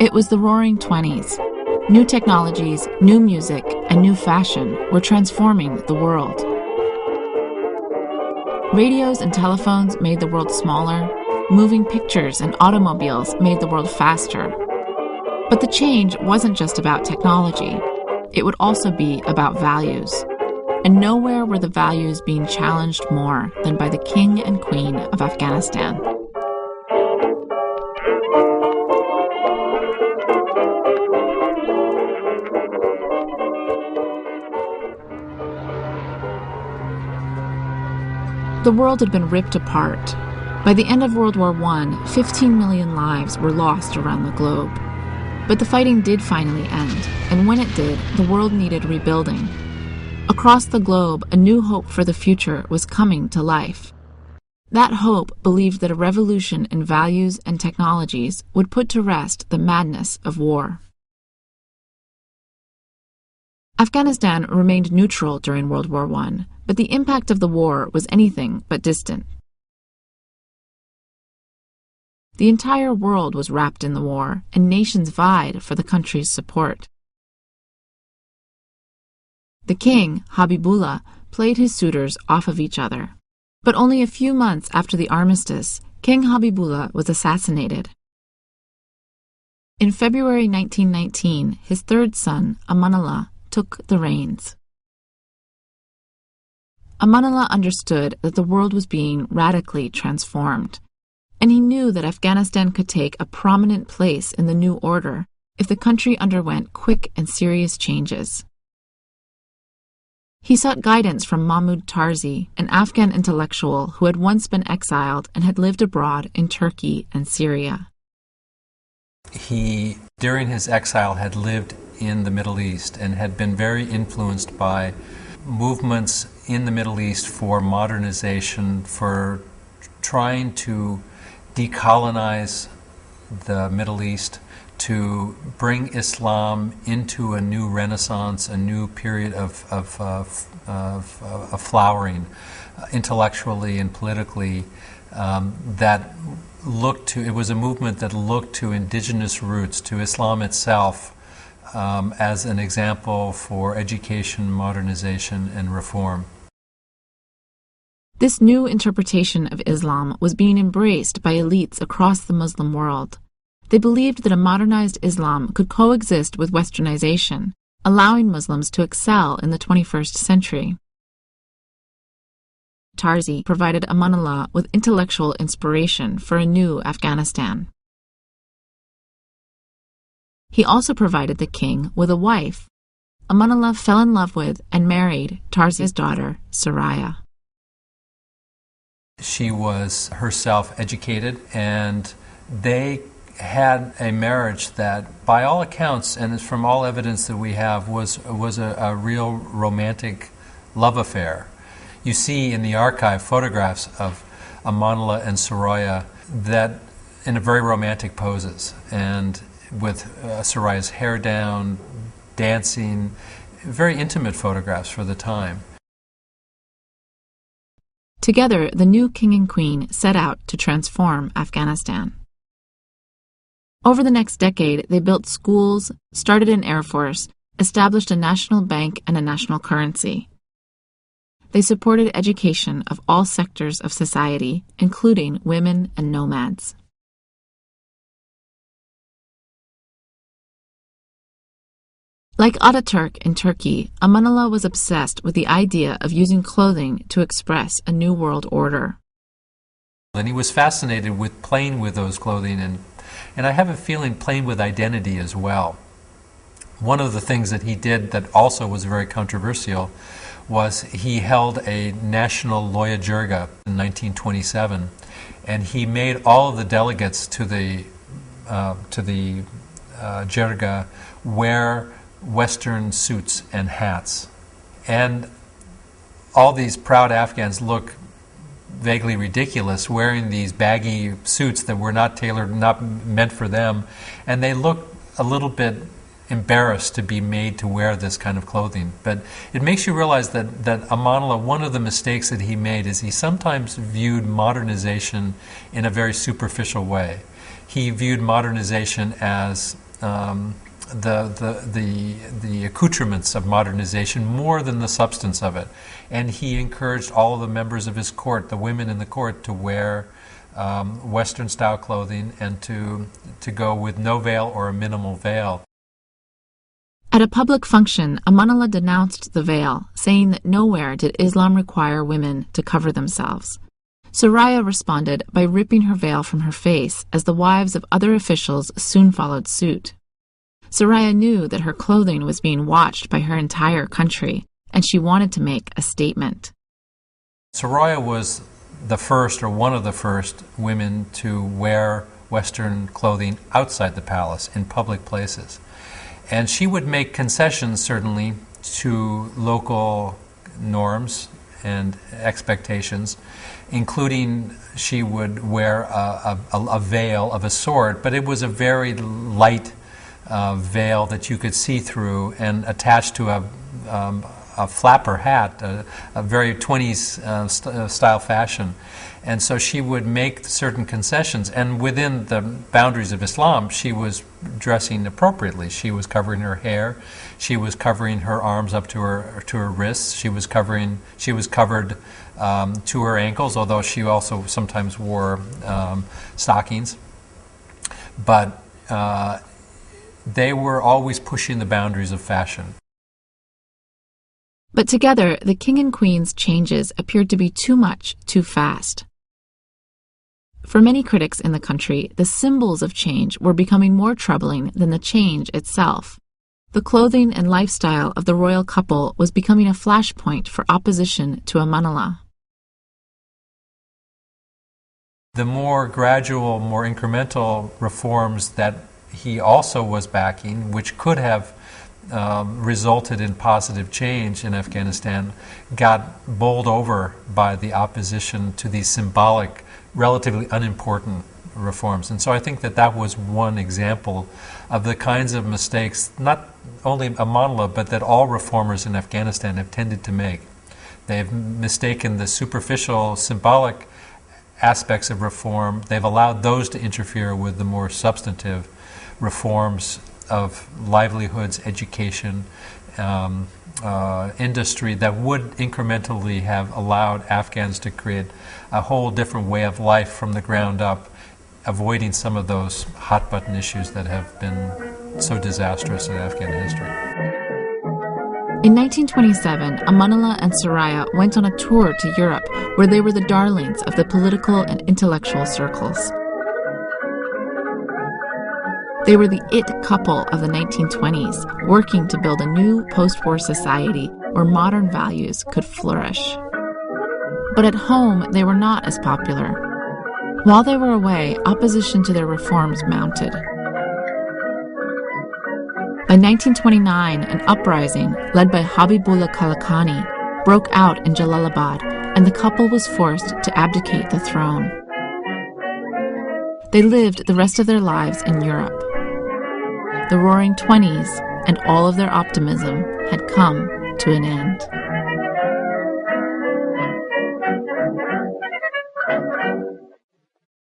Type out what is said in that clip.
It was the Roaring '20s. New technologies, new music, and new fashion were transforming the world. Radios and telephones made the world smaller. Moving pictures and automobiles made the world faster. But the change wasn't just about technology. It would also be about values. And nowhere were the values being challenged more than by the King and Queen of Afghanistan. The world had been ripped apart. By the end of World War I, 15 million lives were lost around the globe. But the fighting did finally end, and when it did, the world needed rebuilding. Across the globe, a new hope for the future was coming to life. That hope believed that a revolution in values and technologies would put to rest the madness of war. Afghanistan remained neutral during World War I, but the impact of the war was anything but distant. The entire world was wrapped in the war, and nations vied for the country's support. The king, Habibullah, played his suitors off of each other. But only a few months after the armistice, King Habibullah was assassinated. In February 1919, his third son, Amanullah, took the reins. Amanullah understood that the world was being radically transformed, and he knew that Afghanistan could take a prominent place in the new order if the country underwent quick and serious changes. He sought guidance from Mahmoud Tarzi, an Afghan intellectual who had once been exiled and had lived abroad in Turkey and Syria. He, during his exile, had lived in the Middle East and had been very influenced by movements in the Middle East for modernization, for trying to decolonize the Middle East, to bring Islam into a new renaissance, a new period of flowering, intellectually and politically, that looked to, it was a movement that looked to indigenous roots, to Islam itself, as an example for education, modernization, and reform. This new interpretation of Islam was being embraced by elites across the Muslim world. They believed that a modernized Islam could coexist with Westernization, allowing Muslims to excel in the 21st century. Tarzi provided Amanullah with intellectual inspiration for a new Afghanistan. He also provided the king with a wife. Amanullah fell in love with and married Tarzi's daughter, Surya. She was herself educated, and they had a marriage that, by all accounts, and from all evidence that we have, was a real romantic love affair. You see in the archive photographs of Amanullah and Surya that in a very romantic poses, and with Surya's hair down, dancing, very intimate photographs for the time. Together, the new king and queen set out to transform Afghanistan. Over the next decade, they built schools, started an air force, established a national bank and a national currency. They supported education of all sectors of society, including women and nomads. Like Ataturk in Turkey, Amanullah was obsessed with the idea of using clothing to express a new world order. And he was fascinated with playing with those clothing, and I have a feeling playing with identity as well. One of the things that he did that also was very controversial was he held a national Loya Jirga in 1927, and he made all of the delegates to the Jirga wear Western suits and hats. And all these proud Afghans look vaguely ridiculous wearing these baggy suits that were not tailored, not meant for them, and they look a little bit embarrassed to be made to wear this kind of clothing. But it makes you realize that Amanullah, one of the mistakes that he made is he sometimes viewed modernization in a very superficial way. He viewed modernization as the accoutrements of modernization more than the substance of it. And he encouraged all of the members of his court, the women in the court, to wear Western-style clothing and to go with no veil or a minimal veil. At a public function, Amanullah denounced the veil, saying that nowhere did Islam require women to cover themselves. Surya responded by ripping her veil from her face, as the wives of other officials soon followed suit. Surya knew that her clothing was being watched by her entire country, and she wanted to make a statement. Surya was the first, or one of the first, women to wear Western clothing outside the palace, in public places. And she would make concessions, certainly, to local norms and expectations, including she would wear a veil of a sort, but it was a very light veil that you could see through and attached to a flapper hat, a very 20s style fashion. And so she would make certain concessions, and within the boundaries of Islam, she was dressing appropriately. She was covering her hair, she was covering her arms up to her wrists, she was covered to her ankles, although she also sometimes wore stockings. But they were always pushing the boundaries of fashion. But together, the king and queen's changes appeared to be too much, too fast. For many critics in the country, the symbols of change were becoming more troubling than the change itself. The clothing and lifestyle of the royal couple was becoming a flashpoint for opposition to Amanullah. The more gradual, more incremental reforms that he also was backing, which could have resulted in positive change in Afghanistan, got bowled over by the opposition to these symbolic, relatively unimportant reforms. And so I think that was one example of the kinds of mistakes, not only Amanullah, but that all reformers in Afghanistan have tended to make. They've mistaken the superficial, symbolic aspects of reform. They've allowed those to interfere with the more substantive reforms of livelihoods, education, industry that would incrementally have allowed Afghans to create a whole different way of life from the ground up, avoiding some of those hot-button issues that have been so disastrous in Afghan history. In 1927, Amanullah and Surya went on a tour to Europe, where they were the darlings of the political and intellectual circles. They were the it couple of the 1920s, working to build a new post-war society where modern values could flourish. But at home, they were not as popular. While they were away, opposition to their reforms mounted. By 1929, an uprising led by Habibullah Kalakani broke out in Jalalabad, and the couple was forced to abdicate the throne. They lived the rest of their lives in Europe. The Roaring Twenties and all of their optimism had come to an end.